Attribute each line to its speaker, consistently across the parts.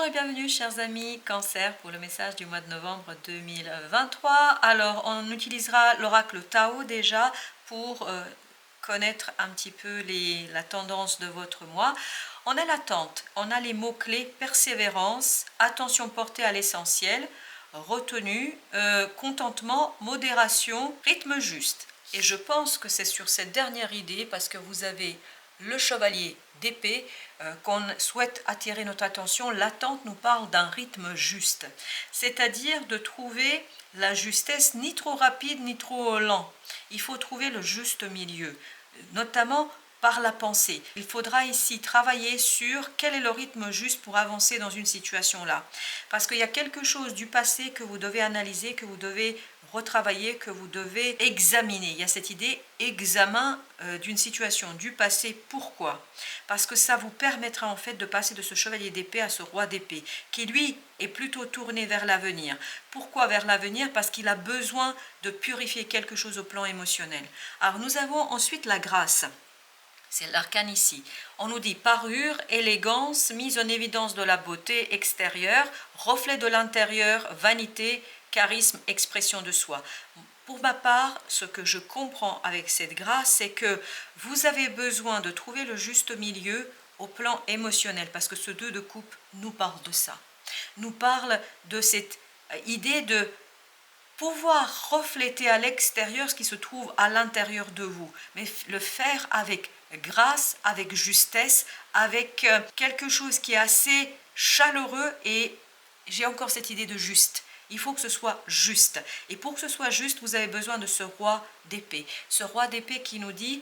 Speaker 1: et bienvenue chers amis Cancer pour le message du mois de novembre 2023. Alors on utilisera l'oracle Tao déjà pour connaître un petit peu la tendance de votre mois. On a l'attente, on a les mots-clés persévérance, attention portée à l'essentiel, retenue, contentement, modération, rythme juste. Et je pense que c'est sur cette dernière idée parce que vous avez le chevalier d'épée qu'on souhaite attirer notre attention. L'attente nous parle d'un rythme juste, c'est-à-dire de trouver la justesse, ni trop rapide ni trop lent. Il faut trouver le juste milieu, notamment par la pensée. Il faudra ici travailler sur quel est le rythme juste pour avancer dans une situation là. Parce qu'il y a quelque chose du passé que vous devez analyser, que vous devez retravailler, que vous devez examiner. Il y a cette idée examen d'une situation du passé. Pourquoi? Parce que ça vous permettra en fait de passer de ce chevalier d'épée à ce roi d'épée, qui lui est plutôt tourné vers l'avenir. Pourquoi vers l'avenir? Parce qu'il a besoin de purifier quelque chose au plan émotionnel. Alors nous avons ensuite la grâce. C'est l'arcane ici. On nous dit parure, élégance, mise en évidence de la beauté extérieure, reflet de l'intérieur, vanité, charisme, expression de soi. Pour ma part, ce que je comprends avec cette grâce, c'est que vous avez besoin de trouver le juste milieu au plan émotionnel, parce que ce 2 de coupe nous parle de ça. Nous parle de cette idée de pouvoir refléter à l'extérieur ce qui se trouve à l'intérieur de vous, mais le faire avec grâce, avec justesse, avec quelque chose qui est assez chaleureux. Et j'ai encore cette idée de juste. Il faut que ce soit juste. Et pour que ce soit juste, vous avez besoin de ce roi d'épée. Ce roi d'épée qui nous dit,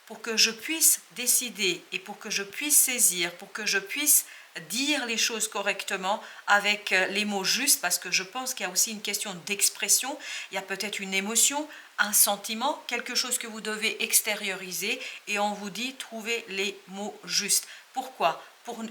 Speaker 1: pour que je puisse décider et pour que je puisse saisir, pour que je puisse dire les choses correctement avec les mots justes, parce que je pense qu'il y a aussi une question d'expression, il y a peut-être une émotion, un sentiment, quelque chose que vous devez extérioriser, et on vous dit trouvez les mots justes. Pourquoi?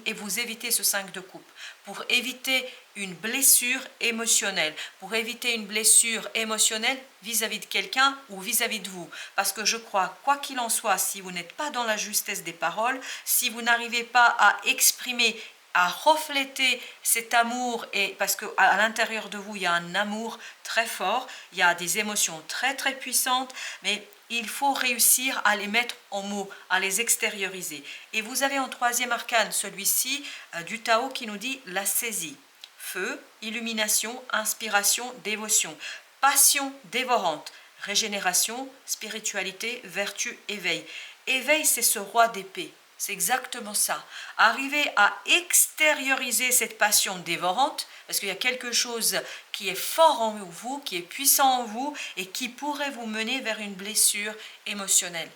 Speaker 1: Et vous évitez ce 5 de coupe, pour éviter une blessure émotionnelle, pour éviter une blessure émotionnelle vis-à-vis de quelqu'un ou vis-à-vis de vous. Parce que je crois, quoi qu'il en soit, si vous n'êtes pas dans la justesse des paroles, si vous n'arrivez pas à exprimer, à refléter cet amour, et parce qu'à l'intérieur de vous, il y a un amour très fort, il y a des émotions très très puissantes, mais il faut réussir à les mettre en mots, à les extérioriser. Et vous avez en 3e arcane, celui-ci du Tao, qui nous dit la saisie. Feu, illumination, inspiration, dévotion, passion dévorante, régénération, spiritualité, vertu, éveil. Éveil, c'est ce roi d'épée. C'est exactement ça. Arriver à extérioriser cette passion dévorante, parce qu'il y a quelque chose qui est fort en vous, qui est puissant en vous, et qui pourrait vous mener vers une blessure émotionnelle.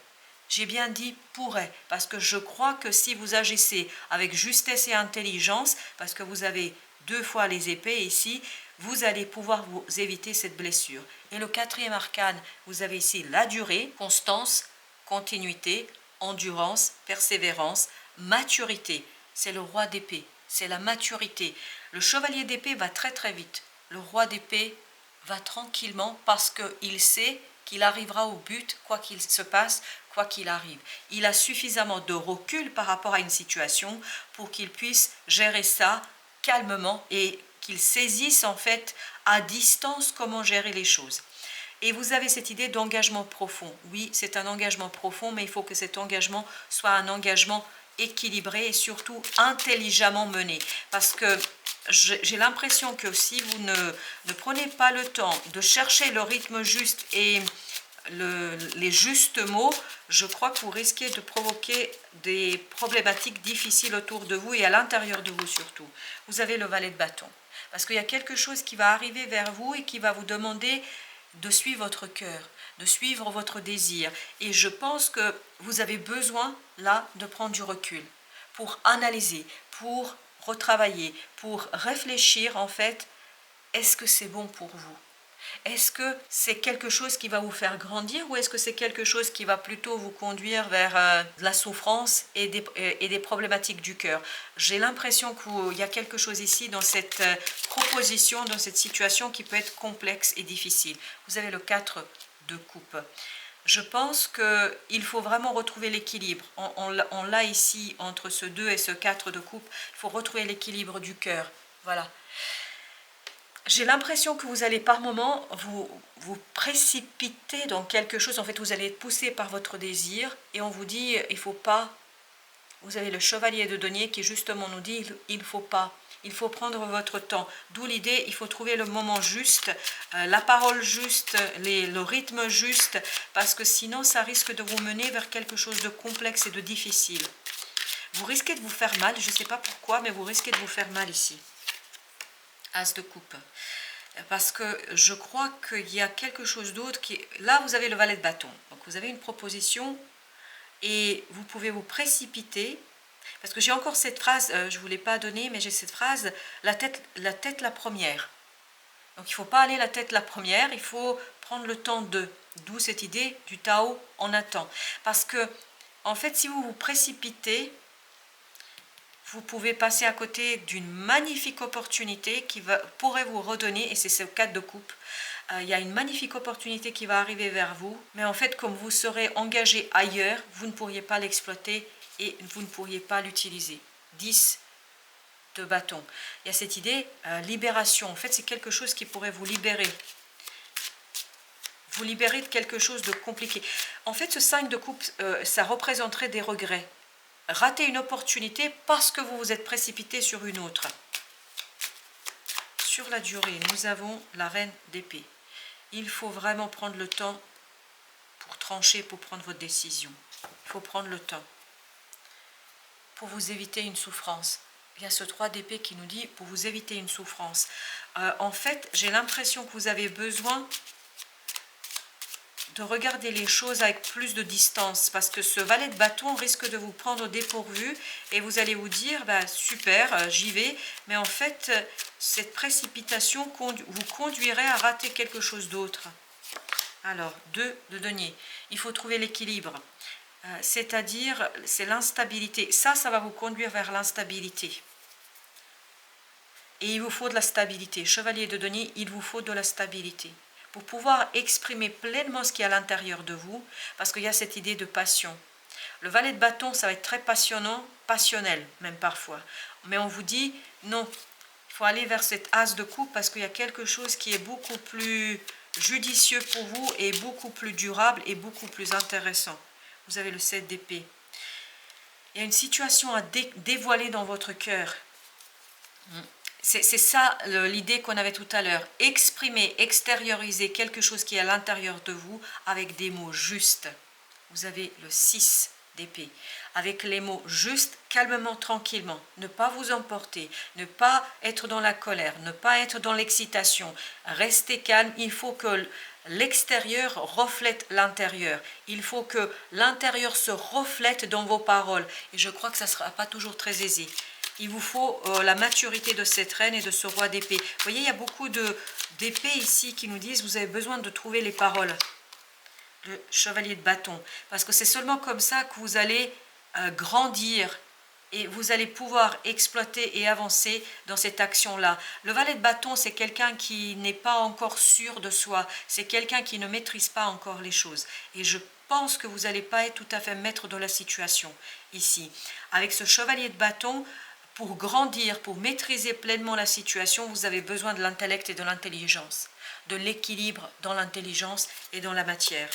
Speaker 1: J'ai bien dit pourrait, parce que je crois que si vous agissez avec justesse et intelligence, parce que vous avez 2 fois les épées ici, vous allez pouvoir vous éviter cette blessure. Et le 4e arcane, vous avez ici la durée, constance, continuité, endurance, persévérance, maturité. C'est le roi d'épée, c'est la maturité. Le chevalier d'épée va très très vite. Le roi d'épée va tranquillement parce qu'il sait qu'il arrivera au but, quoi qu'il se passe, quoi qu'il arrive. Il a suffisamment de recul par rapport à une situation pour qu'il puisse gérer ça calmement et qu'il saisisse en fait à distance comment gérer les choses. Et vous avez cette idée d'engagement profond. Oui, c'est un engagement profond, mais il faut que cet engagement soit un engagement équilibré et surtout intelligemment mené. Parce que j'ai l'impression que si vous ne prenez pas le temps de chercher le rythme juste et les justes mots, je crois que vous risquez de provoquer des problématiques difficiles autour de vous et à l'intérieur de vous surtout. Vous avez le valet de bâton. Parce qu'il y a quelque chose qui va arriver vers vous et qui va vous demander de suivre votre cœur, de suivre votre désir. Et je pense que vous avez besoin, là, de prendre du recul pour analyser, pour retravailler, pour réfléchir, en fait, est-ce que c'est bon pour vous? Est-ce que c'est quelque chose qui va vous faire grandir ou est-ce que c'est quelque chose qui va plutôt vous conduire vers de la souffrance et des problématiques du cœur? J'ai l'impression qu'il y a quelque chose ici dans cette proposition, dans cette situation qui peut être complexe et difficile. Vous avez le 4 de coupe. Je pense qu'il faut vraiment retrouver l'équilibre. On l'a ici entre ce 2 et ce 4 de coupe. Il faut retrouver l'équilibre du cœur. Voilà. J'ai l'impression que vous allez par moment vous précipiter dans quelque chose. En fait, vous allez être poussé par votre désir et on vous dit, il faut pas. Vous avez le chevalier de denier qui justement nous dit, il ne faut pas. Il faut prendre votre temps. D'où l'idée, il faut trouver le moment juste, la parole juste, le rythme juste, parce que sinon ça risque de vous mener vers quelque chose de complexe et de difficile. Vous risquez de vous faire mal, je ne sais pas pourquoi, mais vous risquez de vous faire mal ici. As de coupe. Parce que je crois qu'il y a quelque chose d'autre qui... Là, vous avez le valet de bâton. Donc vous avez une proposition et vous pouvez vous précipiter. Parce que j'ai encore cette phrase, je ne vous l'ai pas donnée, mais j'ai cette phrase, la tête la première. Donc il ne faut pas aller la tête la première, il faut prendre le temps de. D'où cette idée du Tao en attend. Parce que, en fait, si vous vous précipitez, vous pouvez passer à côté d'une magnifique opportunité qui pourrait vous redonner, et c'est ce 4 de coupe. Il y a une magnifique opportunité qui va arriver vers vous, mais en fait, comme vous serez engagé ailleurs, vous ne pourriez pas l'exploiter et vous ne pourriez pas l'utiliser. 10 de bâton. Il y a cette idée, libération. En fait, c'est quelque chose qui pourrait vous libérer. Vous libérer de quelque chose de compliqué. En fait, ce 5 de coupe, ça représenterait des regrets. Rater une opportunité parce que vous vous êtes précipité sur une autre. Sur la durée, nous avons la reine d'épée. Il faut vraiment prendre le temps pour trancher, pour prendre votre décision. Il faut prendre le temps pour vous éviter une souffrance. Il y a ce 3 d'épée qui nous dit pour vous éviter une souffrance. En fait, j'ai l'impression que vous avez besoin de regarder les choses avec plus de distance parce que ce valet de bâton risque de vous prendre au dépourvu et vous allez vous dire bah, super, j'y vais, mais en fait cette précipitation vous conduirait à rater quelque chose d'autre. Alors 2 de denier, il faut trouver l'équilibre, c'est-à-dire c'est l'instabilité, ça va vous conduire vers l'instabilité et il vous faut de la stabilité. Chevalier de denier, il vous faut de la stabilité pour pouvoir exprimer pleinement ce qui est à l'intérieur de vous, parce qu'il y a cette idée de passion. Le valet de bâton, ça va être très passionnant, passionnel même parfois. Mais on vous dit, non, il faut aller vers cet as de coupe, parce qu'il y a quelque chose qui est beaucoup plus judicieux pour vous, et beaucoup plus durable, et beaucoup plus intéressant. Vous avez le 7 d'épée. Il y a une situation à dévoiler dans votre cœur. C'est ça l'idée qu'on avait tout à l'heure. Exprimer, extérioriser quelque chose qui est à l'intérieur de vous avec des mots justes. Vous avez le 6 d'épée. Avec les mots justes, calmement, tranquillement. Ne pas vous emporter, ne pas être dans la colère, ne pas être dans l'excitation. Restez calme, il faut que l'extérieur reflète l'intérieur. Il faut que l'intérieur se reflète dans vos paroles. Et je crois que ça ne sera pas toujours très aisé. Il vous faut la maturité de cette reine et de ce roi d'épée. Vous voyez, il y a beaucoup d'épées ici qui nous disent vous avez besoin de trouver les paroles. Le chevalier de bâton. Parce que c'est seulement comme ça que vous allez grandir et vous allez pouvoir exploiter et avancer dans cette action-là. Le valet de bâton, c'est quelqu'un qui n'est pas encore sûr de soi. C'est quelqu'un qui ne maîtrise pas encore les choses. Et je pense que vous n'allez pas être tout à fait maître de la situation ici. Avec ce chevalier de bâton, pour grandir, pour maîtriser pleinement la situation, vous avez besoin de l'intellect et de l'intelligence, de l'équilibre dans l'intelligence et dans la matière,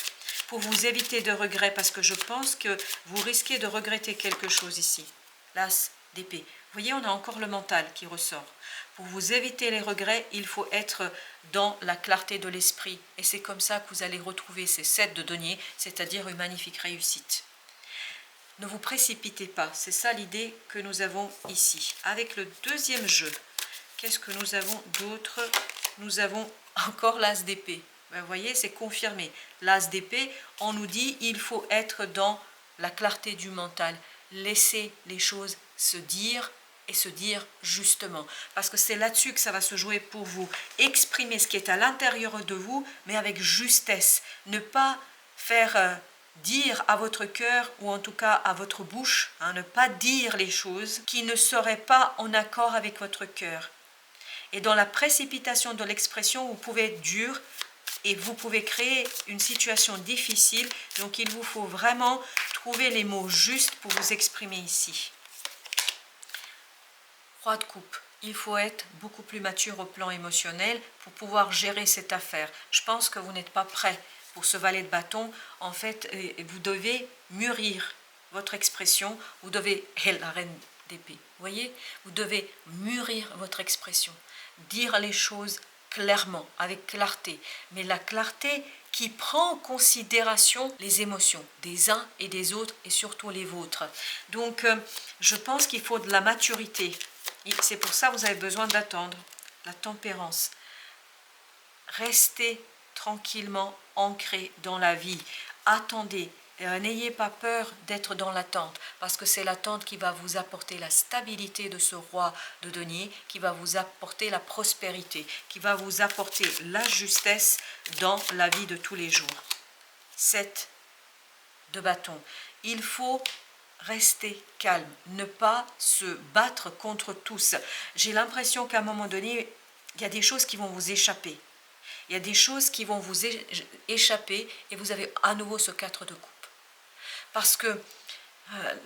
Speaker 1: pour vous éviter de regrets, parce que je pense que vous risquez de regretter quelque chose ici. L'as d'épée. Vous voyez, on a encore le mental qui ressort. Pour vous éviter les regrets, il faut être dans la clarté de l'esprit. Et c'est comme ça que vous allez retrouver ces 7 de denier, c'est-à-dire une magnifique réussite. Ne vous précipitez pas, c'est ça l'idée que nous avons ici. Avec le deuxième jeu, qu'est-ce que nous avons d'autre? Nous avons encore l'as d'épée. Vous voyez, c'est confirmé. L'as d'épée, on nous dit il faut être dans la clarté du mental. Laisser les choses se dire et se dire justement. Parce que c'est là-dessus que ça va se jouer pour vous. Exprimer ce qui est à l'intérieur de vous, mais avec justesse. Ne pas faire... dire à votre cœur, ou en tout cas à votre bouche, ne pas dire les choses qui ne seraient pas en accord avec votre cœur. Et dans la précipitation de l'expression, vous pouvez être dur, et vous pouvez créer une situation difficile. Donc il vous faut vraiment trouver les mots justes pour vous exprimer ici. Roi de coupe. Il faut être beaucoup plus mature au plan émotionnel pour pouvoir gérer cette affaire. Je pense que vous n'êtes pas prêt pour ce valet de bâton. En fait, vous devez mûrir votre expression. Vous devez, la reine d'épée, vous voyez, vous devez mûrir votre expression. Dire les choses clairement, avec clarté. Mais la clarté qui prend en considération les émotions des uns et des autres et surtout les vôtres. Donc, je pense qu'il faut de la maturité. C'est pour ça que vous avez besoin d'attendre. La tempérance. Restez tranquillement ancré dans la vie. Attendez. N'ayez pas peur d'être dans l'attente, parce que c'est l'attente qui va vous apporter la stabilité de ce roi de denier, qui va vous apporter la prospérité, qui va vous apporter la justesse dans la vie de tous les jours. 7 de bâton. Il faut rester calme, ne pas se battre contre tous. J'ai l'impression qu'à un moment donné, il y a des choses qui vont vous échapper. Il y a des choses qui vont vous échapper et vous avez à nouveau ce 4 de coupe. Parce que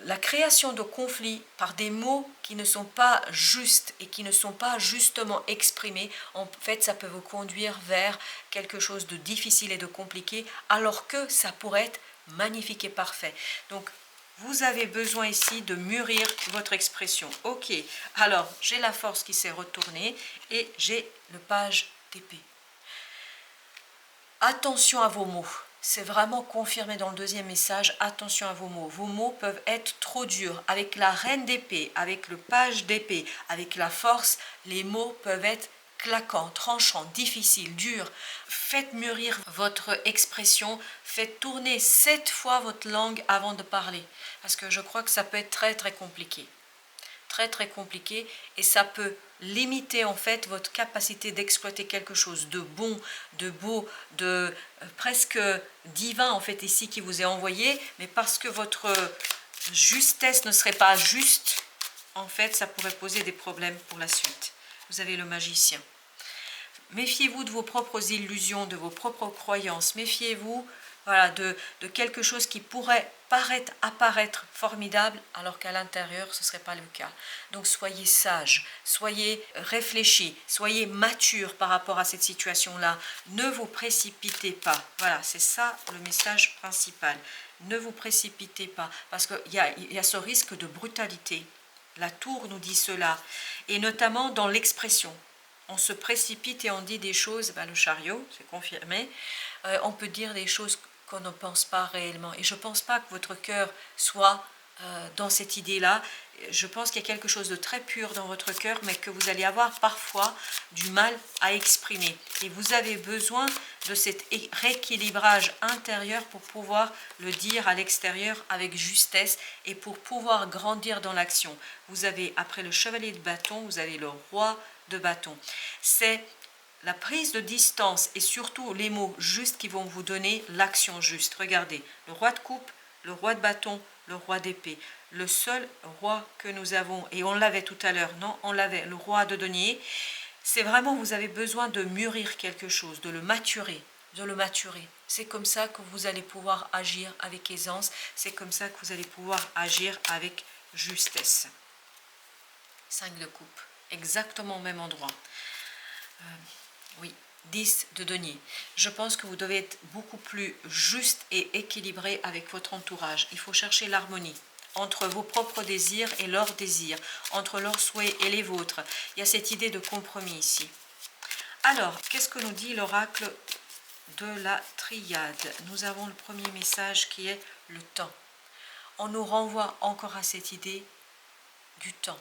Speaker 1: la création de conflits par des mots qui ne sont pas justes et qui ne sont pas justement exprimés, en fait, ça peut vous conduire vers quelque chose de difficile et de compliqué, alors que ça pourrait être magnifique et parfait. Donc, vous avez besoin ici de mûrir votre expression. Ok, alors j'ai la force qui s'est retournée et j'ai le page d'épée. Attention à vos mots. C'est vraiment confirmé dans le deuxième message. Attention à vos mots. Vos mots peuvent être trop durs. Avec la reine d'épée, avec le page d'épée, avec la force, les mots peuvent être claquants, tranchants, difficiles, durs. Faites mûrir votre expression. Faites tourner 7 fois votre langue avant de parler. Parce que je crois que ça peut être très très compliqué. Très compliqué et ça peut limiter en fait votre capacité d'exploiter quelque chose de bon, de beau, de presque divin en fait ici qui vous est envoyé, mais parce que votre justesse ne serait pas juste, en fait ça pourrait poser des problèmes pour la suite. Vous avez le magicien. Méfiez-vous de vos propres illusions, de vos propres croyances, méfiez-vous voilà, de quelque chose qui pourrait apparaître formidable alors qu'à l'intérieur ce ne serait pas le cas. Donc soyez sages, soyez réfléchis, soyez matures par rapport à cette situation-là. Ne vous précipitez pas. Voilà, c'est ça le message principal. Ne vous précipitez pas parce qu'il y a ce risque de brutalité. La tour nous dit cela et notamment dans l'expression. On se précipite et on dit des choses, le chariot, c'est confirmé, on peut dire des choses qu'on ne pense pas réellement. Et je ne pense pas que votre cœur soit dans cette idée-là. Je pense qu'il y a quelque chose de très pur dans votre cœur, mais que vous allez avoir parfois du mal à exprimer. Et vous avez besoin de cet rééquilibrage intérieur pour pouvoir le dire à l'extérieur avec justesse et pour pouvoir grandir dans l'action. Vous avez, après le chevalier de bâton, vous avez le roi de bâton. C'est la prise de distance et surtout les mots justes qui vont vous donner l'action juste. Regardez, le roi de coupe, le roi de bâton, le roi d'épée. Le seul roi que nous avons, et on l'avait tout à l'heure, non, on l'avait, le roi de denier, c'est vraiment, vous avez besoin de mûrir quelque chose, de le maturer, de le maturer. C'est comme ça que vous allez pouvoir agir avec aisance, c'est comme ça que vous allez pouvoir agir avec justesse. 5 de coupe, exactement au même endroit. Oui, 10 de denier. Je pense que vous devez être beaucoup plus juste et équilibré avec votre entourage. Il faut chercher l'harmonie entre vos propres désirs et leurs désirs, entre leurs souhaits et les vôtres. Il y a cette idée de compromis ici. Alors, qu'est-ce que nous dit l'oracle de la triade? Nous avons le premier message qui est le temps. On nous renvoie encore à cette idée du temps.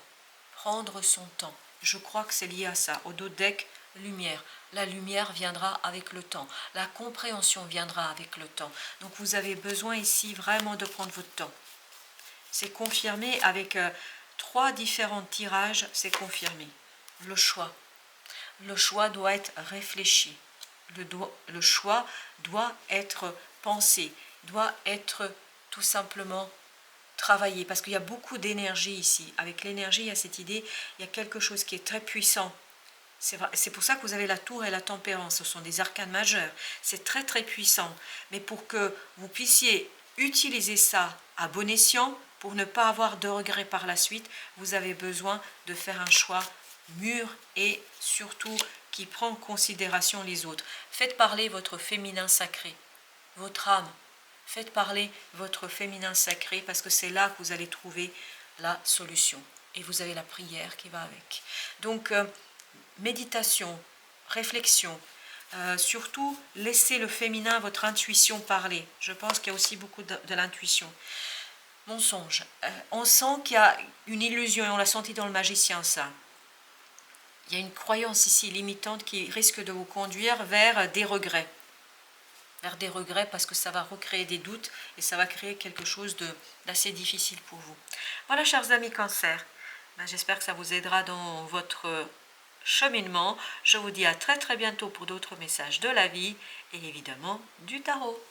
Speaker 1: Prendre son temps. Je crois que c'est lié à ça, au dodeck, lumière. La lumière viendra avec le temps. La compréhension viendra avec le temps. Donc vous avez besoin ici vraiment de prendre votre temps. C'est confirmé avec 3 différents tirages, c'est confirmé. Le choix. Le choix doit être réfléchi. Le choix doit être pensé, doit être tout simplement travailler, parce qu'il y a beaucoup d'énergie ici. Avec l'énergie, il y a cette idée, il y a quelque chose qui est très puissant C'est pour ça que vous avez la tour et la tempérance, ce sont des arcanes majeurs. C'est très très puissant. Mais pour que vous puissiez utiliser ça à bon escient, pour ne pas avoir de regrets par la suite, vous avez besoin de faire un choix mûr et surtout qui prend en considération les autres. Faites parler votre féminin sacré, votre âme. Faites parler votre féminin sacré parce que c'est là que vous allez trouver la solution. Et vous avez la prière qui va avec. Donc, méditation, réflexion, surtout laissez le féminin, votre intuition parler. Je pense qu'il y a aussi beaucoup de l'intuition. Mensonge. On sent qu'il y a une illusion et on l'a senti dans le magicien ça. Il y a une croyance ici limitante qui risque de vous conduire vers des regrets. Vers des regrets parce que ça va recréer des doutes et ça va créer quelque chose d'assez difficile pour vous. Voilà, chers amis Cancer. J'espère que ça vous aidera dans votre cheminement. Je vous dis à très très bientôt pour d'autres messages de la vie et évidemment du tarot.